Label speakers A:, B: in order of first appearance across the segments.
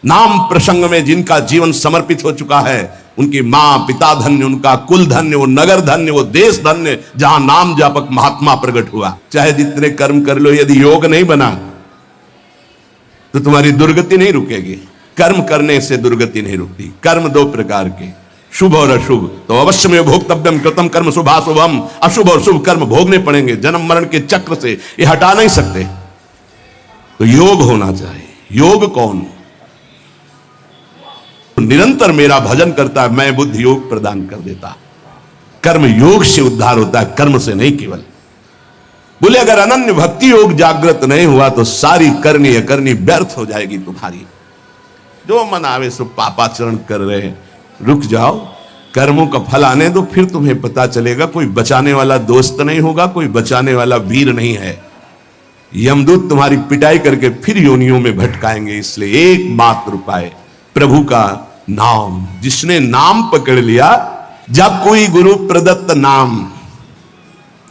A: नाम प्रसंग में जिनका जीवन समर्पित हो चुका है, उनकी मां पिता धन्य, उनका कुल धन्य, वो नगर धन्य, वो देश धन्य, जहां नाम जापक महात्मा प्रकट हुआ। चाहे जितने कर्म कर लो, यदि योग नहीं बना तो तुम्हारी दुर्गति नहीं रुकेगी। कर्म करने से दुर्गति नहीं रुकती। कर्म दो प्रकार के, शुभ और अशुभ। तो अवश्य में भोक्तव्यम कृतम कर्म शुभाशुभम, अशुभ और शुभ कर्म भोगने पड़ेंगे। जन्म मरण के चक्र से ये हटा नहीं सकते। तो योग होना चाहिए। योग कौन? निरंतर मेरा भजन करता है, मैं बुद्धि योग प्रदान कर देता। कर्म योग से उद्धार होता है, कर्म से नहीं केवल। बोले अगर अनन्य भक्ति योग जागृत नहीं हुआ तो सारी करनी अकरनी व्यर्थ हो जाएगी तुम्हारी। जो मन आवे सो पापाचरण कर रहे हैं, रुक जाओ, कर्मों का फल आने दो, फिर तुम्हें पता चलेगा। कोई बचाने वाला दोस्त नहीं होगा, कोई बचाने वाला वीर नहीं है। यमदूत तुम्हारी पिटाई करके फिर योनियों में भटकाएंगे। इसलिए एकमात्र उपाय प्रभु का नाम। जिसने नाम पकड़ लिया, जब कोई गुरु प्रदत्त नाम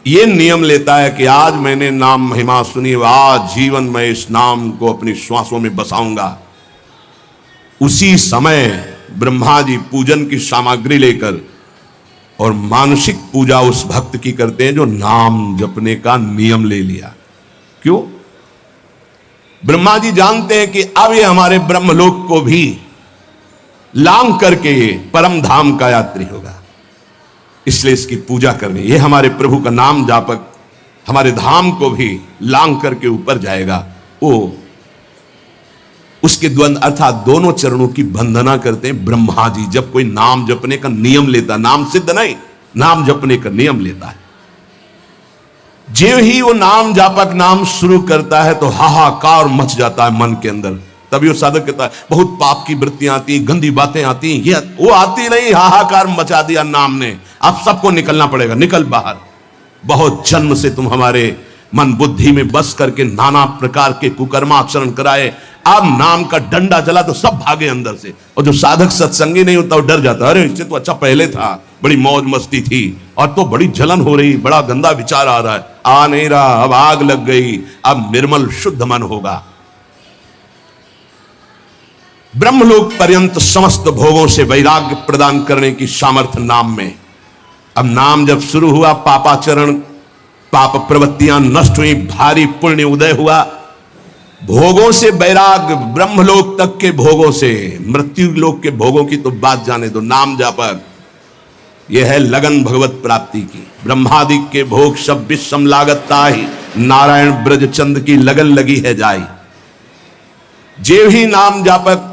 A: ये नियम लेता है कि आज मैंने नाम महिमा सुनी, आज जीवन में इस नाम को अपनी श्वासों में बसाऊंगा, उसी समय ब्रह्मा जी पूजन की सामग्री लेकर और मानसिक पूजा उस भक्त की करते हैं जो नाम जपने का नियम ले लिया। क्यों? ब्रह्मा जी जानते हैं कि अब ये हमारे ब्रह्मलोक को भी लांघ करके परम धाम का यात्री होगा, इसलिए इसकी पूजा करनी। ये हमारे प्रभु का नाम जापक हमारे धाम को भी लांघ करके ऊपर जाएगा। वो उसके द्वंद अर्थात दोनों चरणों की वंदना करते हैं ब्रह्मा जी। जब कोई नाम जपने का नियम लेता, नाम सिद्ध नहीं, नाम जपने का नियम लेता है, जो ही वो नाम जापक नाम शुरू करता है तो हाहाकार मच जाता है मन के अंदर। तभी वो साधक कहता है बहुत पाप की वृत्तियां आती, गंदी बातें आती, ये वो आती नहीं, हाहाकार मचा दिया नाम ने। अब सबको निकलना पड़ेगा, निकल बाहर। बहुत जन्म से तुम हमारे मन बुद्धि में बस करके नाना प्रकार के कुकर्माचरण कराए, अब नाम का डंडा चला तो सब भागे अंदर से। और जो साधक सत्संगी नहीं होता वो डर जाता, अरे इससे तो अच्छा पहले था, बड़ी मौज मस्ती थी, और तो बड़ी जलन हो रही, बड़ा गंदा विचार आ रहा है। आ नहीं रहा, अब आग लग गई, अब निर्मल शुद्ध मन होगा। ब्रह्मलोक पर्यंत समस्त भोगों से वैराग्य प्रदान करने की सामर्थ्य नाम में। अब नाम जब शुरू हुआ, पापाचरण पाप प्रवृत्तियां नष्ट हुई, भारी पुण्य उदय हुआ, भोगों से वैराग्य, ब्रह्मलोक तक के भोगों से, मृत्यु लोक के भोगों की तो बात जाने दो। नाम जापक यह है लगन भगवत प्राप्ति की। ब्रह्मादि के भोग सब विषम लागत ताहि, नारायण ब्रज चंद की लगन लगी है जाई। जे ही नाम जापक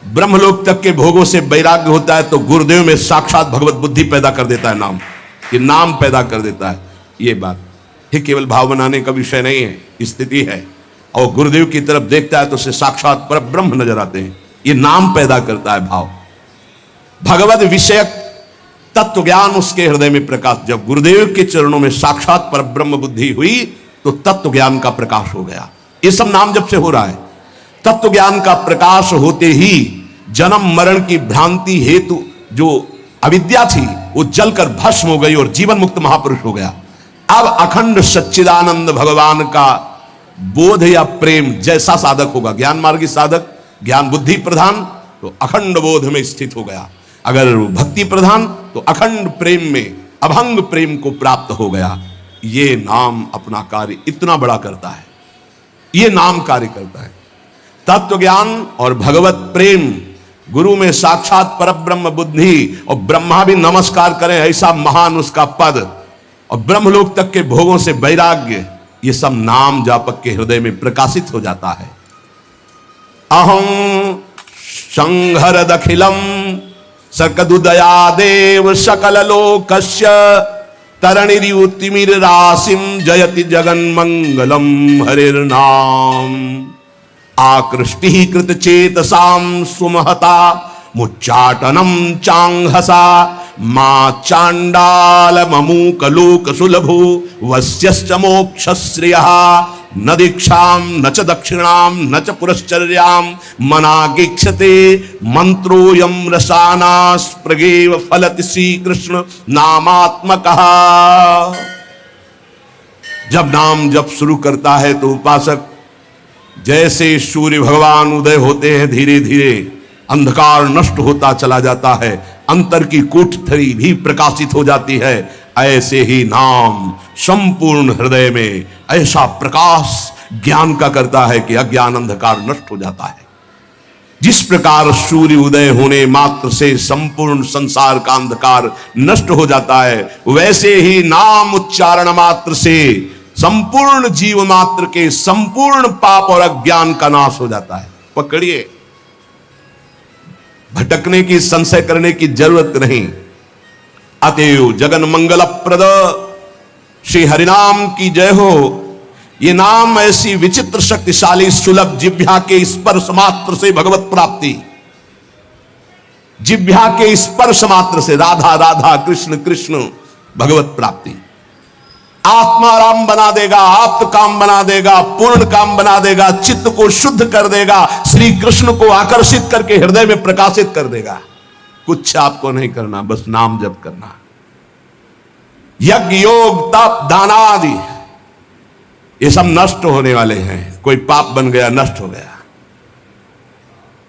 A: ब्रह्मलोक तक के भोगों से वैराग्य होता है तो गुरुदेव में साक्षात भगवत बुद्धि पैदा कर देता है। नाम ये नाम पैदा कर देता है। ये बात ये केवल भाव बनाने का विषय नहीं है, स्थिति है। और गुरुदेव की तरफ देखता है तो उसे साक्षात पर ब्रह्म नजर आते हैं। ये नाम पैदा करता है भाव। भगवत विषयक तत्व ज्ञान उसके हृदय में प्रकाश। जब गुरुदेव के चरणों में साक्षात पर ब्रह्म बुद्धि हुई तो तत्व ज्ञान का प्रकाश हो गया। ये सब नाम जब से हो रहा है। तत्व ज्ञान का प्रकाश होते ही जन्म मरण की भ्रांति हेतु जो अविद्या थी वो जलकर भस्म हो गई और जीवन मुक्त महापुरुष हो गया। अब अखंड सच्चिदानंद भगवान का बोध या प्रेम जैसा साधक होगा, ज्ञान मार्गी साधक, ज्ञान बुद्धि प्रधान, तो अखंड बोध में स्थित हो गया। अगर भक्ति प्रधान तो अखंड प्रेम में अभंग प्रेम को प्राप्त हो गया। ये नाम अपना कार्य इतना बड़ा करता है। ये नाम कार्य करता है। तत्व ज्ञान और भगवत प्रेम, गुरु में साक्षात परब्रह्म बुद्धि, और ब्रह्मा भी नमस्कार करें ऐसा महान उसका पद, और ब्रह्मलोक तक के भोगों से वैराग्य, ये सब नाम जापक के हृदय में प्रकाशित हो जाता है। अहं संहर दखिलम सकदुदयादेव सकल लोकस्य तरणिरियुतिमिर राशिम जयति जगन मंगलम हरिर्नाम। आकृष्टि कृत चेतसाम सुमहता मुच्चाटनम चांगहसा मा चांडाल ममूक लोक सुलभो वस्यश्च मोक्ष श्रियः न दीक्षाम न च दक्षिणाम न च पुरश्चर्याम मनागीक्षते मंत्रोयम रसानास प्रगेव फलति श्री कृष्ण नामात्मकः। जब नाम जब शुरू करता है तो उपासक जैसे सूर्य भगवान उदय होते हैं, धीरे धीरे अंधकार नष्ट होता चला जाता है, अंतर की कोठरी भी प्रकाशित हो जाती है, ऐसे ही नाम संपूर्ण हृदय में ऐसा प्रकाश ज्ञान का करता है कि अज्ञान अंधकार नष्ट हो जाता है। जिस प्रकार सूर्य उदय होने मात्र से संपूर्ण संसार का अंधकार नष्ट हो जाता है, वैसे ही नाम उच्चारण मात्र से संपूर्ण जीव मात्र के संपूर्ण पाप और अज्ञान का नाश हो जाता है। पकड़िए, भटकने की, संशय करने की जरूरत नहीं। अतएव जगन मंगल प्रद श्री हरिनाम की जय हो। ये नाम ऐसी विचित्र शक्तिशाली सुलभ जिह्वा के स्पर्श मात्र से भगवत प्राप्ति, जिह्वा के स्पर्श मात्र से राधा राधा कृष्ण कृष्ण भगवत प्राप्ति आत्माराम बना देगा, आप्त काम बना देगा, पूर्ण काम बना देगा, चित्त को शुद्ध कर देगा, श्री कृष्ण को आकर्षित करके हृदय में प्रकाशित कर देगा। कुछ आपको नहीं करना, बस नाम जप करना। यज्ञ योग तप दान आदि ये सब नष्ट होने वाले हैं। कोई पाप बन गया, नष्ट हो गया,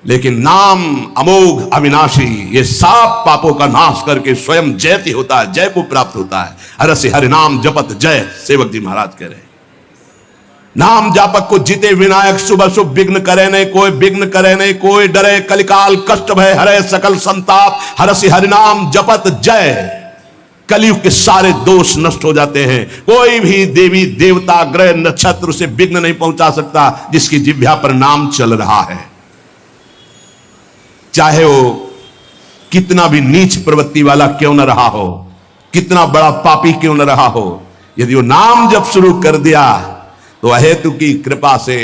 A: लेकिन नाम अमोघ अविनाशी ये सब पापों का नाश करके स्वयं जयति होता है, जय को प्राप्त होता है। हर से हरि नाम जपत जय, सेवक जी महाराज कह रहे। नाम जापक को जीते विनायक, शुभ शुभ विघ्न करे नहीं कोई, विघ्न करे नहीं कोई, डरे कलिकाल कष्ट भय हरे सकल संताप। हर से हरि नाम जपत जय, कलयुग के सारे दोष नष्ट हो जाते हैं। कोई भी देवी देवता ग्रह नक्षत्र से विघ्न नहीं पहुंचा सकता जिसकी जिह्वा पर नाम चल रहा है। चाहे वो कितना भी नीच प्रवृत्ति वाला क्यों न रहा हो, कितना बड़ा पापी क्यों न रहा हो, यदि वो नाम जब शुरू कर दिया तो अहेतु की कृपा से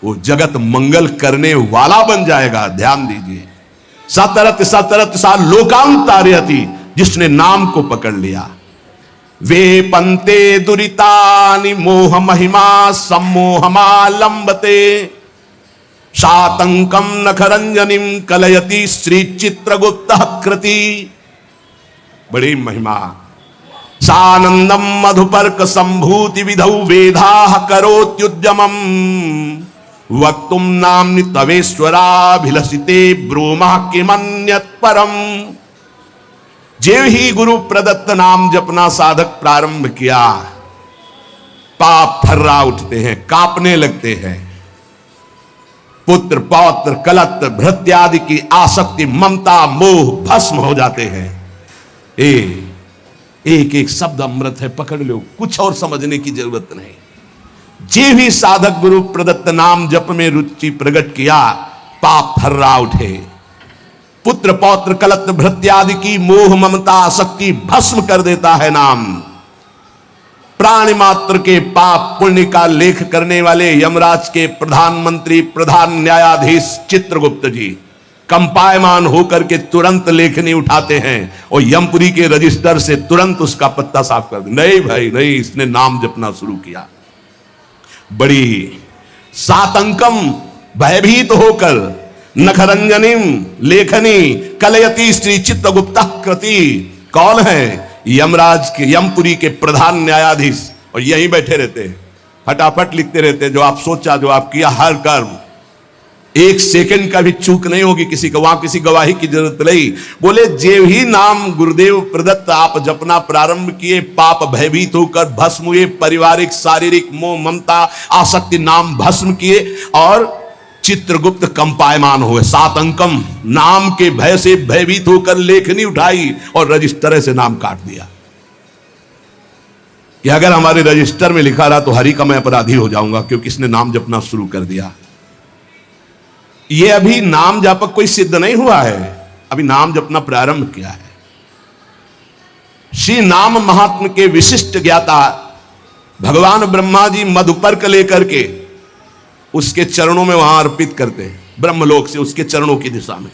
A: वो जगत मंगल करने वाला बन जाएगा। ध्यान दीजिए, सतरत सतरत सा लोकांतार्यति, जिसने नाम को पकड़ लिया। वे पंते दुरितानि मोह महिमा सम्मोहमालंबते, सातंकम नखरंजनिम कलयति श्री चित्रगुप्त कृति। बड़ी महिमा। सानंदम मधुपर्क संभूति विधौ वेदाः करोत्युद्यमम्, वक्तुम नाम्नि तवेश्वराभिलषिते ब्रूमः किमन्यत् परम्। जेव ही गुरु प्रदत्त नाम जपना साधक प्रारंभ किया, पाप थर्रा उठते हैं, कांपने लगते हैं। पुत्र पौत्र कलत्र भृत्यादि की आसक्ति ममता मोह भस्म हो जाते हैं। एक एक शब्द अमृत है, पकड़ लो, कुछ और समझने की जरूरत नहीं। जे भी साधक गुरु प्रदत्त नाम जप में रुचि प्रकट किया, पाप थर्रा उठे। पुत्र पौत्र कलत्र भृत्यादि की मोह ममता आसक्ति भस्म कर देता है नाम। प्राणी मात्र के पाप पुण्य का लेख करने वाले यमराज के प्रधानमंत्री प्रधान न्यायाधीश चित्रगुप्त जी कंपायमान होकर के तुरंत लेखनी उठाते हैं और यमपुरी के रजिस्टर से तुरंत उसका पत्ता साफ कर दे। नहीं भाई नहीं, इसने नाम जपना शुरू किया। बड़ी सातंकम भयभीत होकर नखरंजनिम लेखनी कलयति श्री चित्रगुप्त कृति। कौन है? यमराज के यमपुरी के प्रधान न्यायाधीश, और यहीं बैठे रहते हैं, फटाफट लिखते रहते हैं। जो आप सोचा, जो आप किया, हर कर्म एक सेकंड का भी चूक नहीं होगी किसी का, वहां किसी गवाही की जरूरत नहीं। बोले जेव ही नाम गुरुदेव प्रदत्त आप जपना प्रारंभ किए, पाप भयभीत होकर भस्म हुए, पारिवारिक शारीरिक मोह ममता आसक्ति नाम भस्म किए और चित्रगुप्त कंपायमान हुए। सातंकम नाम के भय से भयभीत होकर लेखनी उठाई और रजिस्टर से नाम काट दिया कि अगर हमारे रजिस्टर में लिखा रहा तो हरि का मैं अपराधी हो जाऊंगा, क्योंकि इसने नाम जपना शुरू कर दिया। ये अभी नाम जापक कोई सिद्ध नहीं हुआ है, अभी नाम जपना प्रारंभ किया है। श्री नाम महात्म के विशिष्ट ज्ञाता भगवान ब्रह्मा जी मधुपर्क लेकर के उसके चरणों में वहां अर्पित करते हैं, ब्रह्मलोक से उसके चरणों की दिशा में।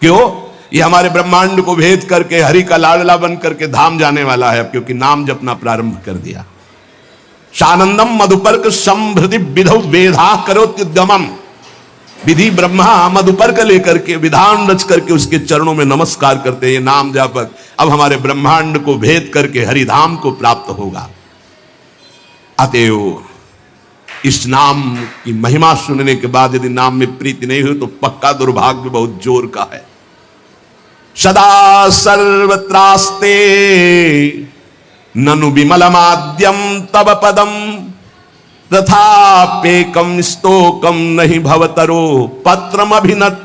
A: क्यों? ये हमारे ब्रह्मांड को भेद करके हरि का लाडला बन करके धाम जाने वाला है, क्योंकि नाम जपना प्रारंभ कर दिया। सानंदम मधुपर्क संभृति विधौ वेदा करोत्युद्यमम्। विधि ब्रह्मा मधुपर्क लेकर के विधान रच करके उसके चरणों में नमस्कार करते हैं। ये नाम जापक अब हमारे ब्रह्मांड को भेद करके हरिधाम को प्राप्त होगा। अतएव इस नाम की महिमा सुनने के बाद यदि नाम में प्रीति नहीं हुई तो पक्का दुर्भाग्य बहुत जोर का है। सदा सर्वत्रास्ते ननु विमलमाद्यम तव पदम तथापेकम स्तोकम नहीं भवतरो पत्रम अभिनत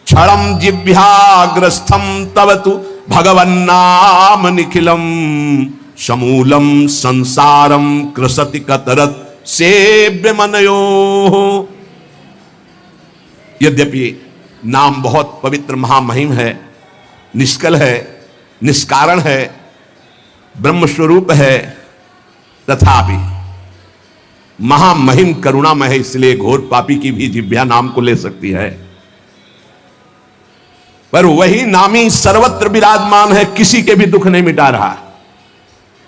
A: क्षणम जिह्वाग्रस्थम तव तु भगवन्नाम निखिलम समूलम संसारम कृसति कतरत सेव्य मनयो। यद्यपि नाम बहुत पवित्र महामहिम है, निष्कल है, निष्कारण है, ब्रह्म स्वरूप है, तथापि महामहिम करुणामय है, इसलिए घोर पापी की भी जिह्वा नाम को ले सकती है। पर वही नामी सर्वत्र विराजमान है, किसी के भी दुख नहीं मिटा रहा।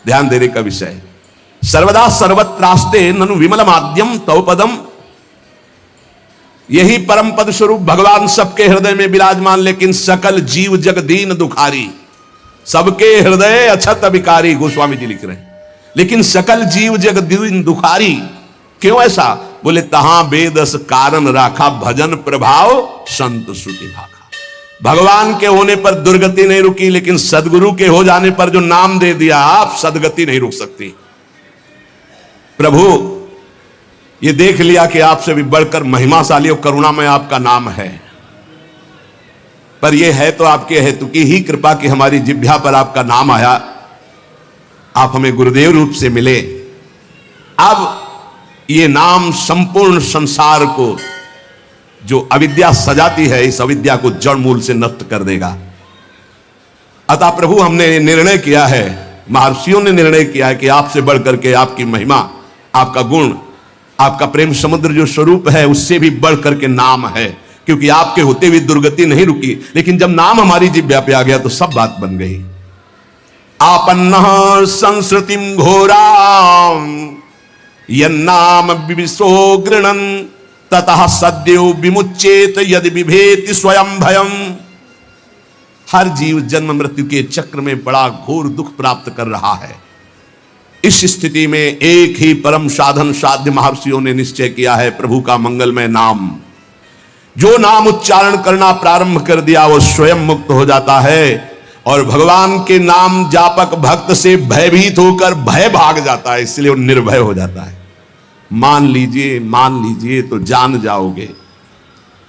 A: ध्यान देने का विषय, सर्वदा सर्वत्रास्ते ननु विमलमाद्यम तव पदम, यही परम पद स्वरूप भगवान सबके हृदय में विराजमान, लेकिन सकल जीव जग दीन दुखारी, सबके हृदय अछत विकारी, गोस्वामी जी लिख रहे हैं। लेकिन सकल जीव जग दीन दुखारी, क्यों ऐसा? बोले तहां बेदस कारण राखा भजन प्रभाव संत श्रुति भाखा। भगवान के होने पर दुर्गति नहीं रुकी, लेकिन सदगुरु के हो जाने पर जो नाम दे दिया आप, सदगति नहीं रुक सकती। प्रभु ये देख लिया कि आपसे भी बढ़कर महिमाशाली और करुणामय आपका नाम है, पर यह है तो आपके हेतु की ही कृपा कि हमारी जिह्वा पर आपका नाम आया, आप हमें गुरुदेव रूप से मिले। अब ये नाम संपूर्ण संसार को जो अविद्या सजाती है, इस अविद्या को जड़ मूल से नष्ट कर देगा। अतः प्रभु हमने निर्णय किया है, महर्षियों ने निर्णय किया है कि आपसे बढ़कर के आपकी महिमा, आपका गुण, आपका प्रेम समुद्र जो स्वरूप है, उससे भी बढ़कर के नाम है। क्योंकि आपके होते हुए दुर्गति नहीं रुकी, लेकिन जब नाम हमारी जिह्वा पे आ गया तो सब बात बन गई। आपन्नः संस्कृतिम घोराम यन्नाम विविशो गृणन ततः सद्यो विमुच्येत यदि विभेति स्वयं भयम। हर जीव जन्म मृत्यु के चक्र में बड़ा घोर दुख प्राप्त कर रहा है। इस स्थिति में एक ही परम साधन साध्य महर्षियों ने निश्चय किया है, प्रभु का मंगलमय नाम। जो नाम उच्चारण करना प्रारंभ कर दिया वो स्वयं मुक्त हो जाता है, और भगवान के नाम जापक भक्त से भयभीत होकर भय भाग जाता है, इसलिए वो निर्भय हो जाता है। मान लीजिए तो जान जाओगे।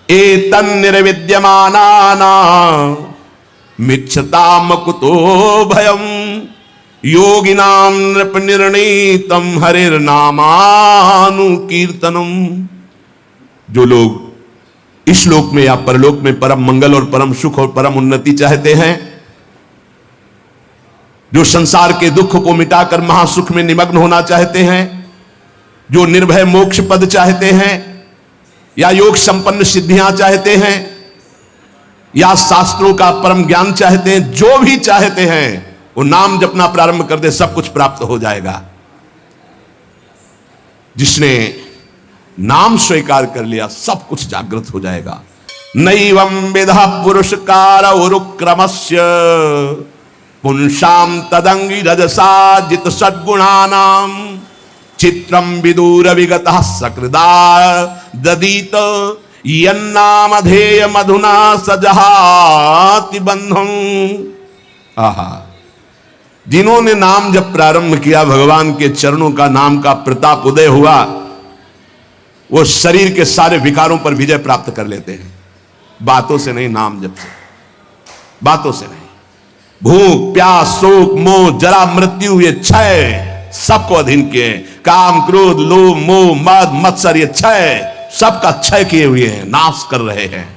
A: एतन् निर्विद्यमानाना मिच्छताम कुतो भयम योगिनां नृप निर्णीतम हरिर नामानुकीर्तनम। जो लोग इस लोक में या परलोक में परम मंगल और परम सुख और परम उन्नति चाहते हैं, जो संसार के दुख को मिटाकर महासुख में निमग्न होना चाहते हैं, जो निर्भय मोक्ष पद चाहते हैं, या योग संपन्न सिद्धियां चाहते हैं, या शास्त्रों का परम ज्ञान चाहते हैं, जो भी चाहते हैं वो नाम जपना प्रारंभ कर दे, सब कुछ प्राप्त हो जाएगा। जिसने नाम स्वीकार कर लिया सब कुछ जागृत हो जाएगा। नैवं विधा पुरुषकार उरुक्रमस्य पुंसाम तदंगी रजसा जित सद्गुणानाम चित्रम विदूर विगतः सकृदा ददीत यन्नामधेय मधुना सजहाति बंधम। आहा, जिन्होंने नाम जब प्रारंभ किया, भगवान के चरणों का नाम का प्रताप उदय हुआ, वो शरीर के सारे विकारों पर विजय प्राप्त कर लेते हैं। बातों से नहीं, नाम जप से, बातों से नहीं। भूख प्यास शोक मोह जरा मृत्यु ये क्षय सबको अधीन किए। काम क्रोध लोभ मोह मद मत्सर ये क्षय सबका क्षय किए हुए हैं, नाश कर रहे हैं।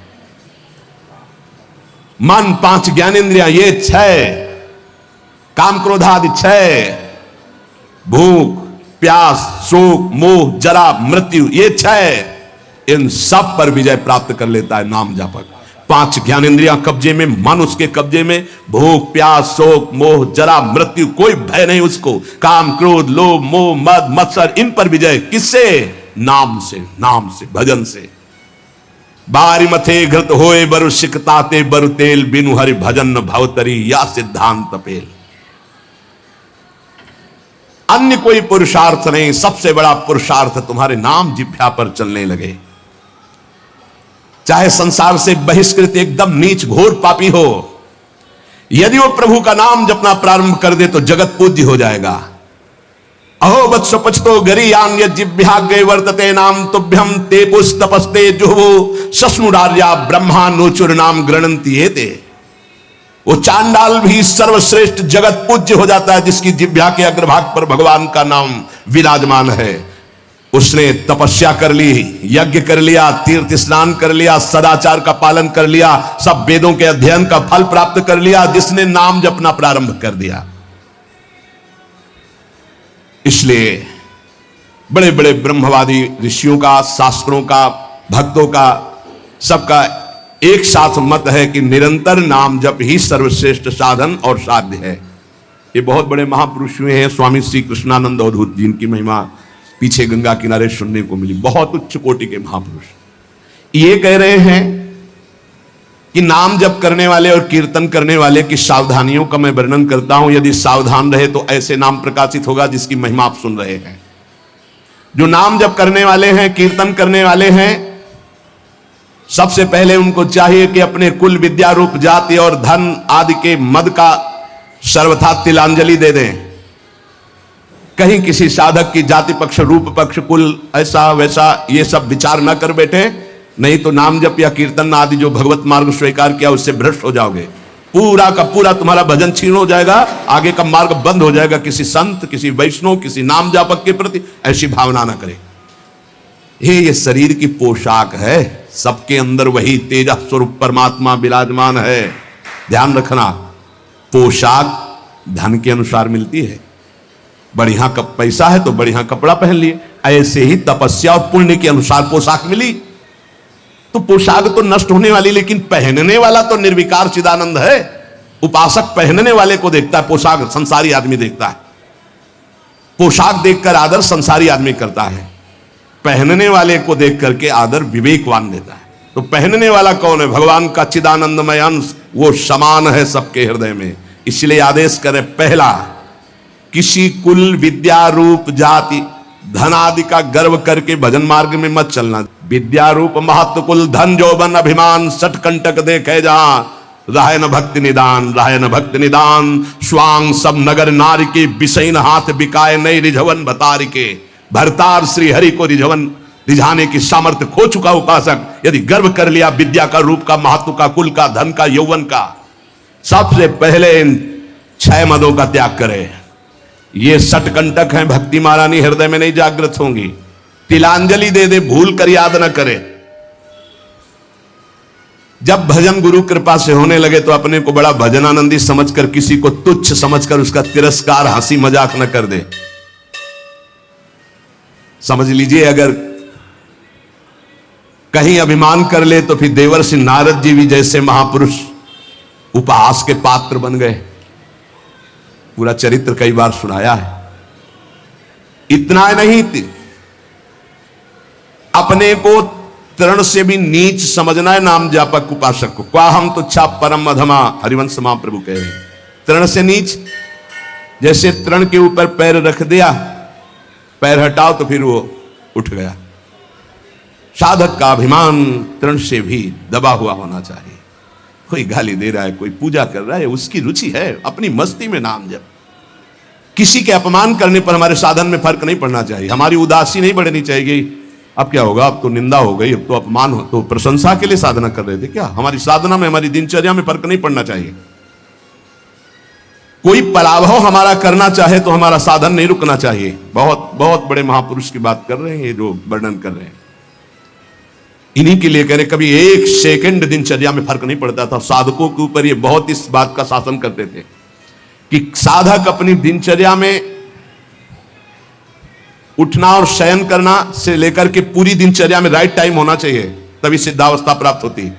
A: मन पांच ज्ञानेंद्रियां ये क्षय, काम क्रोधादि क्षय, भूख प्यास शोक मोह जरा मृत्यु ये क्षय, इन सब पर विजय प्राप्त कर लेता है नाम जापक। पांच ज्ञानेंद्रियां कब्जे में, मन उसके कब्जे में, भूख प्यास शोक मोह जरा मृत्यु कोई भय नहीं उसको। काम क्रोध लोभ मोह मद मत्सर इन पर विजय किससे? नाम से, नाम से, भजन से। बारी मथे घृत होए बरु सिकताते बरु तेल बिनु हरि भजन भवतरी या सिद्धांत पेल। अन्य कोई पुरुषार्थ नहीं, सबसे बड़ा पुरुषार्थ तुम्हारे नाम जिह्वा पर चलने लगे। चाहे संसार से बहिष्कृत एकदम नीच घोर पापी हो, यदि वो प्रभु का नाम जपना प्रारंभ कर दे तो जगत पूज्य हो जाएगा। अहो वत्स पचतो गरीयान यज्जिभ्याग्रे वर्तते नाम तुभ्यम ते पुस्तपस्ते जुहवो सस्मुरार्या ब्रह्मा नोचुर नाम गृणंति एते। वो चांडाल भी सर्वश्रेष्ठ जगत पूज्य हो जाता है जिसकी जिह्वा के अग्रभाग पर भगवान का नाम विराजमान है। उसने तपस्या कर ली, यज्ञ कर लिया, तीर्थ स्नान कर लिया, सदाचार का पालन कर लिया, सब वेदों के अध्ययन का फल प्राप्त कर लिया, जिसने नाम जपना प्रारंभ कर दिया। इसलिए बड़े बड़े ब्रह्मवादी ऋषियों का, शास्त्रों का, भक्तों का, सबका एक साथ मत है कि निरंतर नाम जप ही सर्वश्रेष्ठ साधन और साध्य है। ये बहुत बड़े महापुरुष हुए हैं, स्वामी श्री कृष्णानंद अवधूत जी, इनकी महिमा पीछे गंगा किनारे सुनने को मिली। बहुत उच्च कोटि के महापुरुष ये कह रहे हैं कि नाम जप करने वाले और कीर्तन करने वाले की सावधानियों का मैं वर्णन करता हूं। यदि सावधान रहे तो ऐसे नाम प्रकाशित होगा जिसकी महिमा आप सुन रहे हैं। जो नाम जप करने वाले हैं, कीर्तन करने वाले हैं, सबसे पहले उनको चाहिए कि अपने कुल, विद्या, रूप, जाति और धन आदि के मद का सर्वथा तिलांजलि दे दें। कहीं किसी साधक की जाति पक्ष, रूप पक्ष, कुल, ऐसा वैसा ये सब विचार न कर बैठे, नहीं तो नाम जप या कीर्तन आदि जो भगवत मार्ग स्वीकार किया उससे भ्रष्ट हो जाओगे। पूरा का पूरा तुम्हारा भजन छीन हो जाएगा, आगे का मार्ग बंद हो जाएगा। किसी संत, किसी वैष्णव, किसी नाम जापक के प्रति ऐसी भावना ना करे। ये शरीर की पोशाक है, सबके अंदर वही तेज स्वरूप परमात्मा विराजमान है। ध्यान रखना, पोशाक धन के अनुसार मिलती है। बढ़िया पैसा है तो बढ़िया कपड़ा पहन लिए, ऐसे ही तपस्या और पुण्य के अनुसार पोशाक मिली। तो पोशाक तो नष्ट होने वाली, लेकिन पहनने वाला तो निर्विकार चिदानंद है। उपासक पहनने वाले को देखता है, पोशाक संसारी आदमी देखता है। पोशाक देखकर आदर संसारी आदमी करता है, पहनने वाले को देख करके आदर विवेकवान देता है। तो पहनने वाला कौन है? भगवान का चिदानंदमय अंश, वो समान है सबके हृदय में। इसलिए आदेश करे, पहला, किसी कुल, विद्या, रूप, जाति, धन आदि का गर्व करके भजन मार्ग में मत चलना। विद्या, रूप, महत्व, कुल, धन, जौबन, अभिमान, सठ कंटक देखे जहां, राय न भक्ति निदान, राय न भक्ति निदान। स्वांग सब नगर नारी के, बिसैन हाथ बिकाए नहीं रिझवन भतारी के। भरतार श्री हरि को रिझाने की सामर्थ्य खो चुका उपासक यदि गर्व कर लिया विद्या का, रूप का, महत्व का, कुल का, धन का, यौवन का, सबसे पहले इन 6 मदों का त्याग करे। ये सटकंटक हैं, भक्ति महारानी हृदय में नहीं जागृत होंगी। तिलांजलि दे दे, भूल कर याद न करे। जब भजन गुरु कृपा से होने लगे तो अपने को बड़ा भजनानंदी समझकर, किसी को तुच्छ समझकर उसका तिरस्कार, हंसी मजाक न कर दे। समझ लीजिए, अगर कहीं अभिमान कर ले तो फिर देवर्षि नारद जी भी जैसे महापुरुष उपहास के पात्र बन गए। पूरा चरित्र कई बार सुनाया है। इतना नहीं, अपने को तृण से भी नीच समझना है नाम जापक उपासक को। क्या हम तो छा परम अधमा, हरिवंश महाप्रभु कह रहे हैं। तृण से नीच, जैसे तृण के ऊपर पैर रख दिया, पैर हटाओ तो फिर वो उठ गया। साधक का अभिमान तृण से भी दबा हुआ होना चाहिए। कोई गाली दे रहा है, कोई पूजा कर रहा है, उसकी रुचि है, अपनी मस्ती में नाम जप। किसी के अपमान करने पर हमारे साधन में फर्क नहीं पड़ना चाहिए। हमारी उदासी नहीं बढ़नी चाहिए। अब क्या होगा, अब तो निंदा हो गई, अब तो अपमान हो, तो प्रशंसा के लिए साधना कर रहे थे क्या? हमारी साधना में, हमारी दिनचर्या में फर्क नहीं पड़ना चाहिए। कोई पराभव हमारा करना चाहे तो हमारा साधन नहीं रुकना चाहिए। बहुत बहुत बड़े महापुरुष की बात कर रहे हैं, ये जो वर्णन कर रहे हैं, इन्हीं के लिए कह रहे। कभी 1 सेकंड दिनचर्या में फर्क नहीं पड़ता था। साधकों के ऊपर ये बहुत इस बात का शासन करते थे कि साधक अपनी दिनचर्या में उठना और शयन करना से लेकर के पूरी दिनचर्या में राइट टाइम होना चाहिए, तभी सिद्धावस्था प्राप्त होती।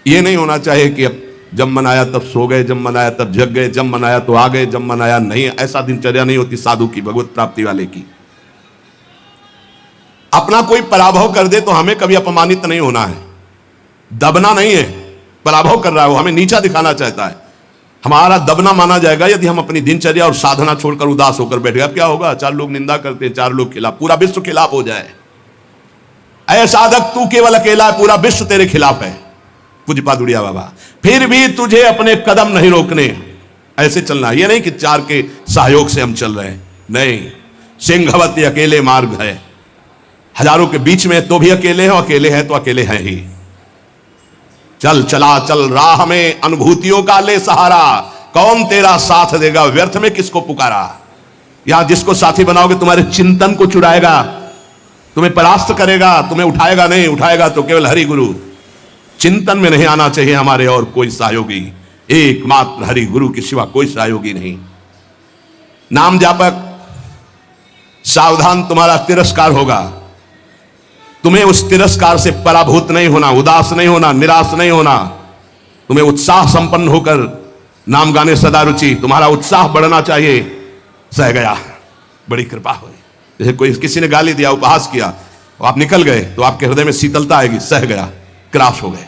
A: ये नहीं होना चाहिए कि अब जब मन आया तब सो गए, जब मन आया तब जग गए, जब मन आया तो आ गए, जब मन आया नहीं। ऐसा दिनचर्या नहीं होती साधु की, भगवत प्राप्ति वाले की। अपना कोई पराभव कर दे तो हमें कभी अपमानित नहीं होना है, दबना नहीं है। पराभव कर रहा है वो, हमें नीचा दिखाना चाहता है, हमारा दबना माना जाएगा यदि हम अपनी दिनचर्या और साधना छोड़कर उदास होकर बैठ गए। अब क्या होगा, 4 लोग निंदा करते हैं, 4 लोग खिलाफ, पूरा विश्व खिलाफ हो जाए। ऐ साधक, तू केवल अकेला है, पूरा विश्व तेरे खिलाफ है। पूज्यपाद उड़िया बाबा, फिर भी तुझे अपने कदम नहीं रोकने, ऐसे चलना। ये नहीं कि 4 के सहयोग से हम चल रहे हैं, नहीं। सिंहवती अकेले मार्ग है, हजारों के बीच में तो भी अकेले हो, अकेले हैं तो अकेले हैं ही। चल चला चल राह में अनुभूतियों का ले सहारा, कौन तेरा साथ देगा, व्यर्थ में किसको पुकारा। यहां जिसको साथी बनाओगे तुम्हारे चिंतन को चुराएगा, तुम्हें परास्त करेगा, तुम्हें उठाएगा नहीं, उठाएगा तो केवल हरि गुरु। चिंतन में नहीं आना चाहिए हमारे और कोई सहयोगी, एकमात्र हरि गुरु के सिवा कोई सहयोगी नहीं। नाम जापक, सावधान, तुम्हारा तिरस्कार होगा। तुम्हें उस तिरस्कार से पराभूत नहीं होना, उदास नहीं होना, निराश नहीं होना। तुम्हें उत्साह संपन्न होकर नाम गाने सदा रुचि, तुम्हारा उत्साह बढ़ना चाहिए। सह गया, बड़ी कृपा हुई। जैसे कोई किसी ने गाली दिया, उपहास किया, तो आप निकल गए तो आपके हृदय में शीतलता आएगी। सह गया, क्रॉस हो गए,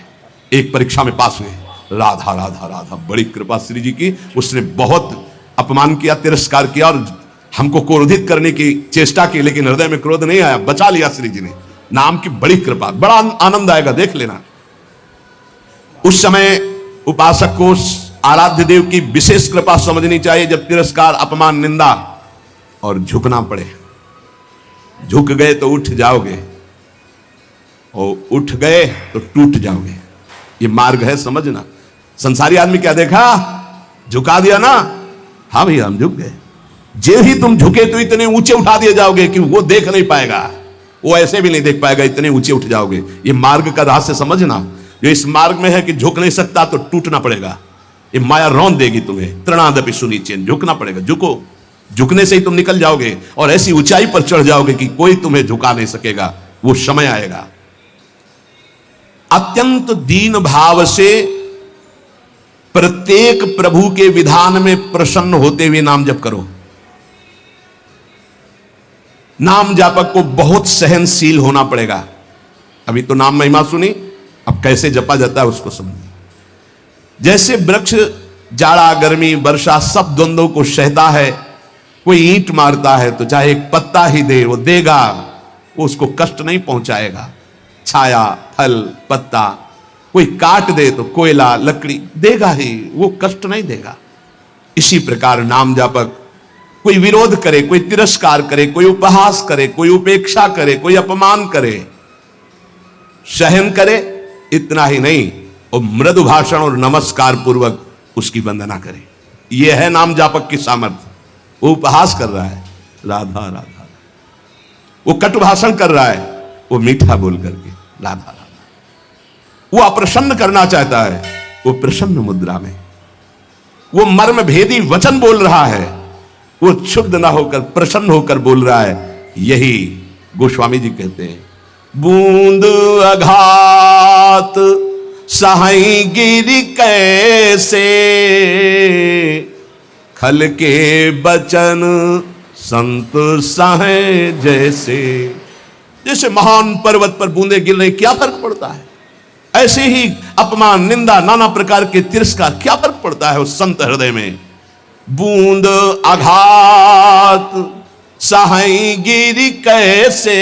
A: एक परीक्षा में पास हुए। राधा राधा राधा, बड़ी कृपा श्री जी की। उसने बहुत अपमान किया, तिरस्कार किया और हमको क्रोधित करने की चेष्टा की, लेकिन हृदय में क्रोध नहीं आया, बचा लिया श्री जी ने। नाम की बड़ी कृपा, बड़ा आनंद आएगा, देख लेना। उस समय उपासक को आराध्य देव की विशेष कृपा समझनी चाहिए, जब तिरस्कार, अपमान, निंदा और झुकना पड़े। झुक गए तो उठ जाओगे, और उठ गए तो टूट जाओगे। ये मार्ग है, समझना। संसारी आदमी क्या देखा, झुका दिया ना, हाँ भैया हम झुक गए। जे ही तुम झुके तो इतने ऊंचे उठा दिए जाओगे कि वो देख नहीं पाएगा, वो ऐसे भी नहीं देख पाएगा, इतने ऊंचे उठ जाओगे। ये मार्ग का रहस्य समझना। जो इस मार्ग में है कि झुक नहीं सकता तो टूटना पड़ेगा, ये माया रौंद देगी तुम्हें। तृणादपि सुनिचेन, झुकना पड़ेगा। झुको, झुकने से ही तुम निकल जाओगे और ऐसी ऊंचाई पर चढ़ जाओगे कि कोई तुम्हें झुका नहीं सकेगा। वो समय आएगा। अत्यंत दीन भाव से प्रत्येक प्रभु के विधान में प्रसन्न होते हुए नाम जप करो। नाम जापक को बहुत सहनशील होना पड़ेगा। अभी तो नाम महिमा सुनी, अब कैसे जपा जाता है उसको समझिए। जैसे वृक्ष जाड़ा, गर्मी, वर्षा सब द्वंद्वों को सहता है। कोई ईंट मारता है तो चाहे एक पत्ता ही दे, वो देगा, वो उसको कष्ट नहीं पहुंचाएगा। छाया, फल, पत्ता, कोई काट दे तो कोयला, लकड़ी देगा ही, वो कष्ट नहीं देगा। इसी प्रकार नाम जापक कोई विरोध करे, कोई तिरस्कार करे, कोई उपहास करे, कोई उपेक्षा करे, कोई अपमान करे, सहन करे, इतना ही नहीं, और मृदु भाषण और नमस्कार पूर्वक उसकी वंदना करे। यह है नाम जापक की सामर्थ्य। वो उपहास कर रहा है, राधा राधा, वो कटु भाषण कर रहा है, वो मीठा बोल करके राधा राधा। वो अप्रसन्न करना चाहता है, वो प्रसन्न मुद्रा में। वो मर्म भेदी वचन बोल रहा है, वो क्षुब्ध ना होकर प्रसन्न होकर बोल रहा है। यही गोस्वामी जी कहते हैं, बूंद अघात सहाई गिरि कैसे, खल के बचन संत सहे जैसे। जैसे महान पर्वत पर बूंदे गिर रही, क्या फर्क पड़ता है। ऐसे ही अपमान, निंदा, नाना प्रकार के तिरस्कार, क्या फर्क पड़ता है उस संत हृदय में। बूंद आघात सहाई गिरि कैसे,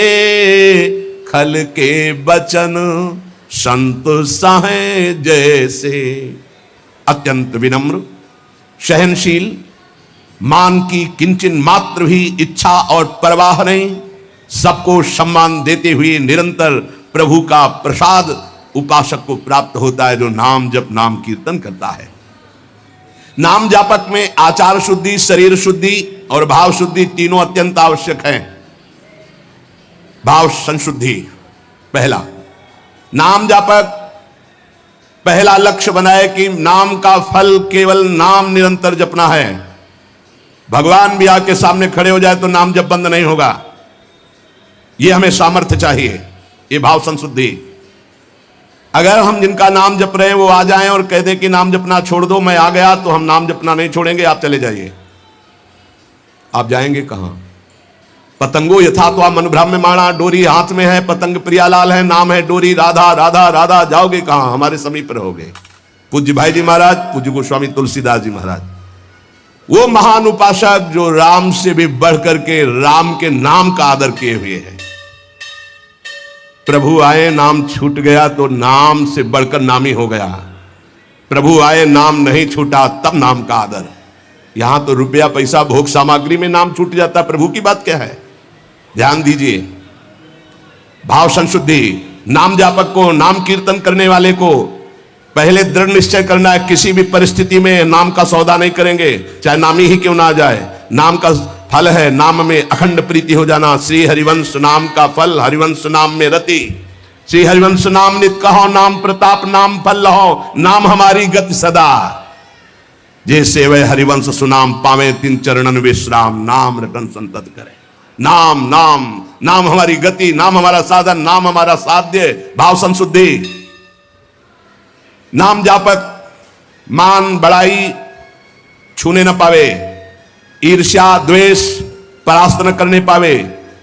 A: खल के बचन संत सहे जैसे। अत्यंत विनम्र, सहनशील, मान की किंचन मात्र भी इच्छा और परवाह नहीं, सबको सम्मान देते हुए निरंतर प्रभु का प्रसाद उपासक को प्राप्त होता है, जो नाम जप, नाम कीर्तन करता है। नाम जापक में आचार शुद्धि, शरीर शुद्धि और भाव शुद्धि तीनों अत्यंत आवश्यक हैं। भाव संशुद्धि पहला। नाम जापक पहला लक्ष्य बनाए कि नाम का फल केवल नाम निरंतर जपना है। भगवान भी आके सामने खड़े हो जाए तो नाम जप बंद नहीं होगा। यह हमें सामर्थ्य चाहिए, ये भाव संशुद्धि। अगर हम जिनका नाम जप रहे हैं वो आ जाएं और कह दें कि नाम जपना छोड़ दो, मैं आ गया, तो हम नाम जपना नहीं छोड़ेंगे, आप चले जाइए। आप जाएंगे कहां। पतंगो यथा तो मनुभ्रम में माणा, डोरी हाथ में है, पतंग प्रियालाल है, नाम है डोरी, राधा राधा राधा, जाओगे कहां, हमारे समीप रहोगे। पूज्य भाई जी महाराज, पूज्य गोस्वामी तुलसीदास जी महाराज, वो महान उपासक जो राम से भी बढ़ करके राम के नाम का आदर किए हुए हैं। प्रभु आए नाम छूट गया तो नाम से बढ़कर नामी हो गया। प्रभु आए नाम नहीं छूटा तब नाम का आदर। यहां तो रुपया पैसा भोग सामग्री में नाम छूट जाता, प्रभु की बात क्या है? ध्यान दीजिए, भाव संशुद्धि। नाम जापक को, नाम कीर्तन करने वाले को पहले दृढ़ निश्चय करना है, किसी भी परिस्थिति में नाम का सौदा नहीं करेंगे, चाहे नामी ही क्यों ना आ जाए। नाम का फल है नाम में अखंड प्रीति हो जाना। श्री हरिवंश नाम का फल, हरिवंश नाम में रति। श्री हरिवंश नाम नित कहो, नाम प्रताप नाम फल लहो, नाम हमारी गति सदा। जैसे वह हरिवंश सुनाम पावे, तीन चरणन विश्राम, नाम रटन संतत करे। नाम नाम नाम हमारी गति, नाम हमारा साधन, नाम हमारा साध्य। भाव संशुद्धि। नाम जापक मान बड़ाई छूने न पावे, ईर्ष्या द्वेष परास्त न करने पावे,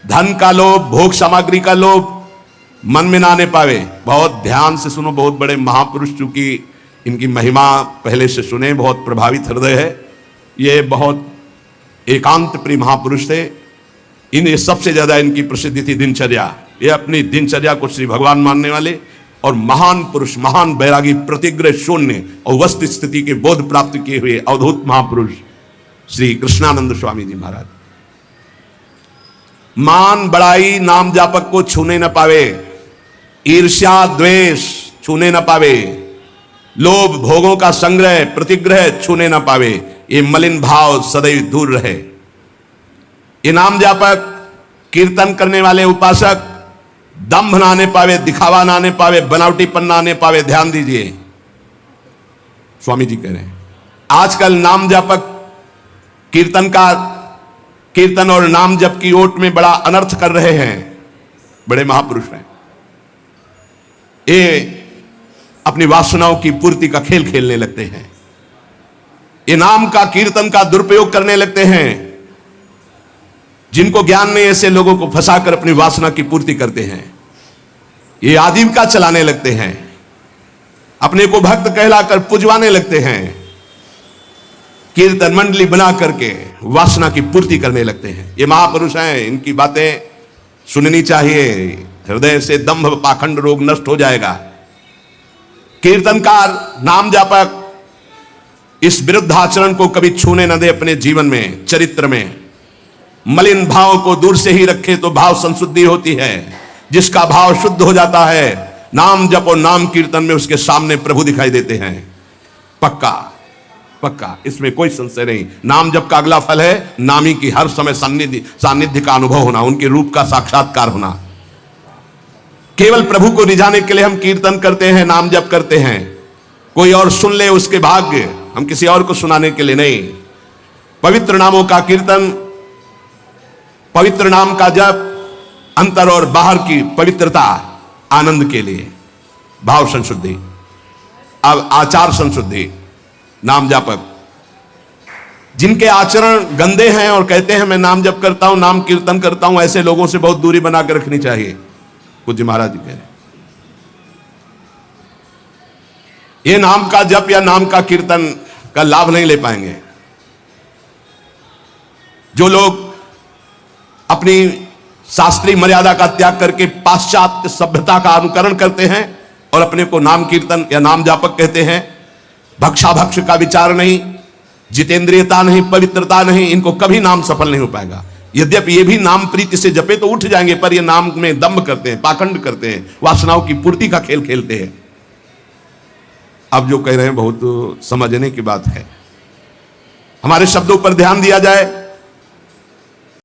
A: धन का लोभ भोग सामग्री का लोभ मन में ना आने पावे। बहुत ध्यान से सुनो, बहुत बड़े महापुरुष, चूंकि इनकी महिमा पहले से सुने, बहुत प्रभावित हृदय है। ये बहुत एकांत प्रिय महापुरुष थे। इन सबसे ज्यादा इनकी प्रसिद्धि थी दिनचर्या। ये अपनी दिनचर्या को श्री भगवान मानने वाले और महान पुरुष, महान बैरागी, प्रतिग्रह शून्य और वस्तु स्थिति के बोध प्राप्त किए हुए अवधूत महापुरुष श्री कृष्णानंद स्वामी जी महाराज। मान बड़ाई नाम जापक को छूने न पावे, ईर्ष्या द्वेष छूने न पावे, लोभ भोगों का संग्रह प्रतिग्रह छूने न पावे। ये मलिन भाव सदैव दूर रहे। ये नाम जापक कीर्तन करने वाले उपासक दंभ ना आने पावे, दिखावा ना आने पावे, बनावटीपन ना आने पावे। ध्यान दीजिए, स्वामी जी कह रहे हैं आजकल नाम जापक कीर्तन और नाम जप की ओट में बड़ा अनर्थ कर रहे हैं। बड़े महापुरुष हैं, ये अपनी वासनाओं की पूर्ति का खेल खेलने लगते हैं। ये नाम का कीर्तन का दुरुपयोग करने लगते हैं। जिनको ज्ञान नहीं, ऐसे लोगों को फंसाकर अपनी वासना की पूर्ति करते हैं। ये आजीविका चलाने लगते हैं, अपने को भक्त कहलाकर पुजवाने लगते हैं, कीर्तन मंडली बना करके वासना की पूर्ति करने लगते हैं। ये महापुरुष हैं, इनकी बातें सुननी चाहिए। हृदय से दंभ पाखंड रोग नष्ट हो जाएगा। कीर्तनकार नाम जापक इस विरुद्ध आचरण को कभी छूने न दे अपने जीवन में, चरित्र में। मलिन भाव को दूर से ही रखे तो भाव संशुद्धि होती है। जिसका भाव शुद्ध हो जाता है, नाम जप और नाम कीर्तन में उसके सामने प्रभु दिखाई देते हैं। पक्का पक्का, इसमें कोई संशय नहीं। नाम जप का अगला फल है नामी की हर समय सानिध्य का अनुभव होना, उनके रूप का साक्षात्कार होना। केवल प्रभु को रिझाने के लिए हम कीर्तन करते हैं, नाम जप करते हैं। कोई और सुन ले उसके भाग्य, हम किसी और को सुनाने के लिए नहीं। पवित्र नामों का कीर्तन, पवित्र नाम का जप, अंतर और बाहर की पवित्रता, आनंद के लिए। भाव संशुद्धि, अब आचार संशुद्धि। नाम जापक जिनके आचरण गंदे हैं और कहते हैं मैं नाम जप करता हूं, नाम कीर्तन करता हूं, ऐसे लोगों से बहुत दूरी बनाकर रखनी चाहिए। पूज्य महाराज जी कह रहे हैं ये नाम का जप या नाम का कीर्तन का लाभ नहीं ले पाएंगे। जो लोग अपनी शास्त्रीय मर्यादा का त्याग करके पाश्चात्य सभ्यता का अनुकरण करते हैं और अपने को नाम कीर्तन या नाम जापक कहते हैं, भक्षाभक्ष का विचार नहीं, जितेंद्रियता नहीं, पवित्रता नहीं, इनको कभी नाम सफल नहीं हो पाएगा। यद्यपि ये भी नाम प्रीति से जपे तो उठ जाएंगे, पर ये नाम में दंभ करते हैं, पाखंड करते हैं, वासनाओं की पूर्ति का खेल खेलते हैं। अब जो कह रहे हैं बहुत समझने की बात है। हमारे शब्दों पर ध्यान दिया जाए।